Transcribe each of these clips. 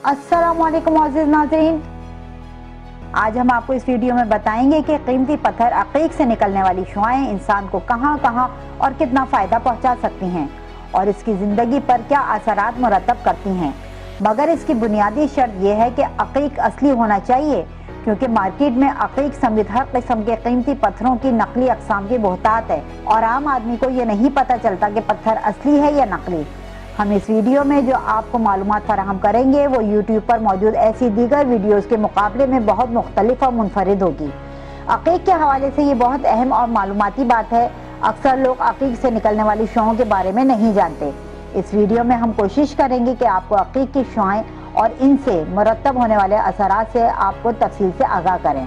अस्सलामुअलैकुम मोअज़्ज़िज़ नाज़रीन, आज हम आपको इस वीडियो में बताएंगे कि कीमती पत्थर अक़ीक़ से निकलने वाली शुआएं इंसान को कहां कहां और कितना फ़ायदा पहुंचा सकती हैं और इसकी ज़िंदगी पर क्या असरात मुरतब करती हैं। मगर इसकी बुनियादी शर्त यह है कि अक़ीक़ असली होना चाहिए, क्योंकि मार्केट में अक़ीक़ समेत हर किस्म के कीमती पत्थरों की नकली अक़साम की बहुतात है और आम आदमी को ये नहीं पता चलता कि पत्थर असली है या नकली। हम इस वीडियो में जो आपको मालूमात फराहम करेंगे वो यूट्यूब पर मौजूद ऐसी दीगर वीडियोस के मुकाबले में बहुत मुख्तलिफ और मुनफरिद होगी। अक़ीक़ के हवाले से ये बहुत अहम और मालूमाती बात है। अक्सर लोग अक़ीक़ से निकलने वाली शुआओं के बारे में नहीं जानते। इस वीडियो में हम कोशिश करेंगे कि आपको अक़ीक़ की शुआएं और इनसे मुरतब होने वाले असरात से आपको तफसील से आगाह करें।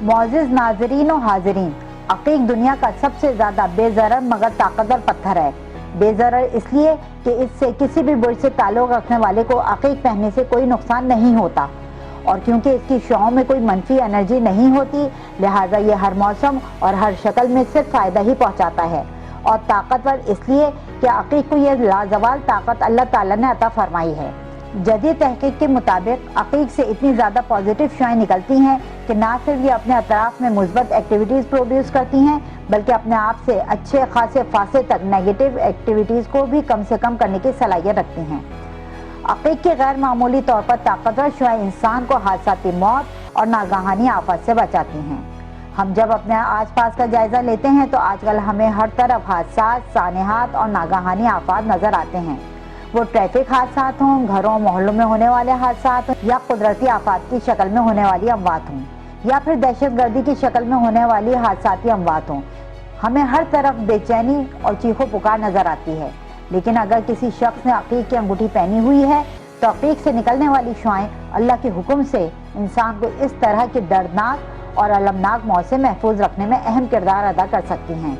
मुअज़्ज़िज़ नाज़रीन और हाज़रीन, अक़ीक़ दुनिया का सबसे ज़्यादा बेज़रर मगर ताकतवर पत्थर है। बेज़रर इसलिए कि इससे किसी भी बुर्ज से ताल्लुक़ रखने वाले को अक़ीक़ पहनने से कोई नुकसान नहीं होता, और क्योंकि इसकी शुआओं में कोई मनफी एनर्जी नहीं होती, लिहाजा ये हर मौसम और हर शक्ल में सिर्फ फ़ायदा ही पहुँचाता है। और ताकतवर इसलिए कि अक़ीक़ को यह लाजवाल ताकत अल्लाह ताला ने अता फरमाई है। जदीद तहक़ीक़ के मुताबिक अक़ीक़ से इतनी ज़्यादा पॉजिटिव शुआएं निकलती हैं कि ना सिर्फ ये अपने अतराफ़ में मुस्बत एक्टिविटीज़ प्रोड्यूस करती हैं, बल्कि अपने आप से अच्छे खासे फासे तक नेगेटिव एक्टिविटीज़ को भी कम से कम करने की सलाहियत रखती हैं। अक़ीक़ के गैर मामूली तौर पर ताकतवर शुआएं इंसान को हादसाती मौत और नागहानी आफत से बचाती हैं। हम जब अपने आस पास का जायज़ा लेते हैं तो आजकल हमें हर तरफ हादसात, सानेहात और नागहानी आफत नज़र आते हैं। वो ट्रैफिक हादसात हों, घरों मोहल्लों में होने वाले हादसात हों, या कुदरती आफत की शक्ल में होने वाली अमवात हों, या फिर दहशतगर्दी की शक्ल में होने वाली हादसाती अमवात हों, हमें हर तरफ बेचैनी और चीखो पुकार नजर आती है। लेकिन अगर किसी शख्स ने अक़ीक़ की अंगूठी पहनी हुई है तो अक़ीक़ से निकलने वाली शुआएं अल्लाह के हुक्म से इंसान को इस तरह की दर्दनाक और अलमनाक मौत से महफूज रखने में अहम किरदार अदा कर सकती हैं।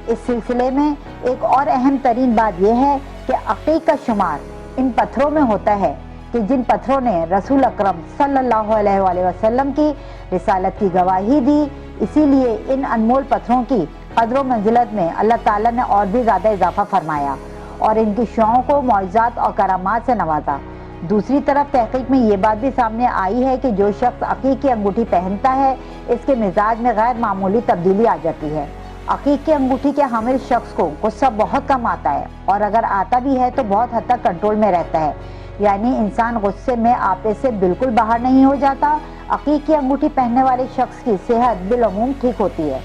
इस सिलसिले में एक और अहम तरीन बात यह है कि अक़ीक़ का शुमार इन पत्थरों में होता है कि जिन पत्थरों ने रसूल अकरम सल्लल्लाहु अलैहि वसल्लम की रिसालत की गवाही दी। इसीलिए इन अनमोल पत्थरों की कदर व मंजिलत में अल्लाह ताला ने और भी ज़्यादा इजाफा फरमाया और इनकी शुआओं को मौजज़ात और करामात से नवाजा। दूसरी तरफ तहक़ीक़ में ये बात भी सामने आई है कि जो शख्स अक़ीक़ की अंगूठी पहनता है, इसके मिजाज में गैर मामूली तब्दीली आ जाती है। अक़ीक़ की अंगूठी के हामिल शख्स को गुस्सा बहुत कम आता है, और अगर आता भी है तो बहुत हद तक कंट्रोल में रहता है, यानी इंसान गुस्से में आपे से बिल्कुल बाहर नहीं हो जाता। अक़ीक़ की अंगूठी पहनने वाले शख्स की सेहत बिलअमूम ठीक होती है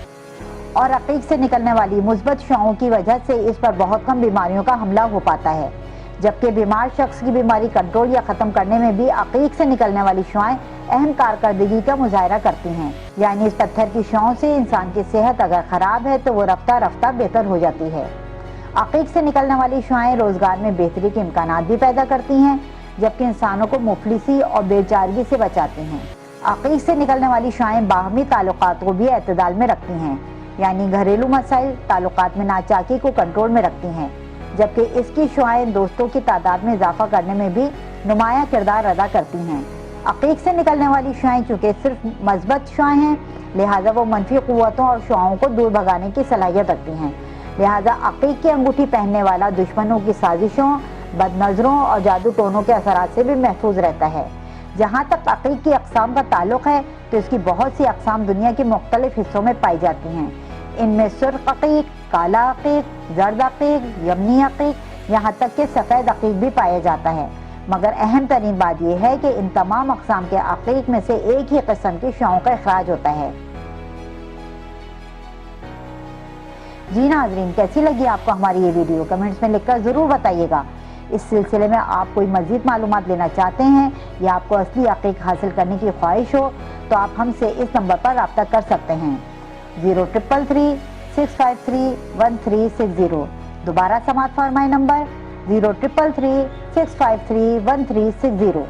और अक़ीक़ से निकलने वाली मुस्बत शुआओं की वजह से इस पर बहुत कम बीमारियों का हमला हो पाता है। जबकि बीमार शख्स की बीमारी कंट्रोल या ख़त्म करने में भी अक़ीक़ से निकलने वाली शुआएं अहम कारकर्दगी का मुज़ाहिरा करती हैं। यानी इस पत्थर की शुआओं से इंसान की सेहत अगर ख़राब है तो वो रफ्ता रफ्ता बेहतर हो जाती है। अक़ीक़ से निकलने वाली शुआएं रोज़गार में बेहतरी के इम्कानात भी पैदा करती हैं, जबकि इंसानों को मुफलिसी और बेचारगी से बचाती हैं। अक़ीक़ से निकलने वाली शुआएं बाहमी ताल्लुकात को भी एतदाल में रखती हैं, यानी घरेलू मसाइल ताल्लुकात में नाचाकी को कंट्रोल में रखती हैं। जबकि इसकी शुआएं दोस्तों की तादाद में इजाफा करने में भी नुमायां किरदार अदा करती हैं। अक़ीक़ से निकलने वाली शुआएं चूँकि सिर्फ मस्बत शुआएं हैं, लिहाजा वो मनफी क़ुव्वतों और शुआओं को दूर भगाने की सलाहियत रखती हैं। लिहाजा अक़ीक़ की अंगूठी पहनने वाला दुश्मनों की साजिशों, बदनज़रों और जादू टोनों के असरात से भी महफूज रहता है। जहाँ तक अक़ीक़ की अक़साम का ताल्लुक़ है तो इसकी बहुत सी अक़साम दुनिया के मुख्तलिफ हिस्सों में पाई जाती हैं। इनमें सुर्ख़ अक़ीक़, काला अक़ीक़, ज़र्द अक़ीक़, यमनी अक़ीक़, यहाँ तक कि सफ़ेद अक़ीक़ भी पाया जाता है। मगर अहम तरीन बात यह है कि इन तमाम अक़साम के अक़ीक़ में से एक ही किस्म की शुआओं का इख़राज होता है। जी नाज़रीन, कैसी लगी आपको हमारी ये वीडियो? कमेंट्स में लिखकर ज़रूर बताइएगा। इस सिलसिले में आप कोई मज़ीद मालूमात लेना चाहते हैं या आपको असली अक़ीक़ हासिल करने की ख्वाहिश हो तो आप हमसे इस नंबर पर रब्ता कर सकते हैं 0333 653 1360। दोबारा समाअत फरमाएं नंबर 0333 653 1360।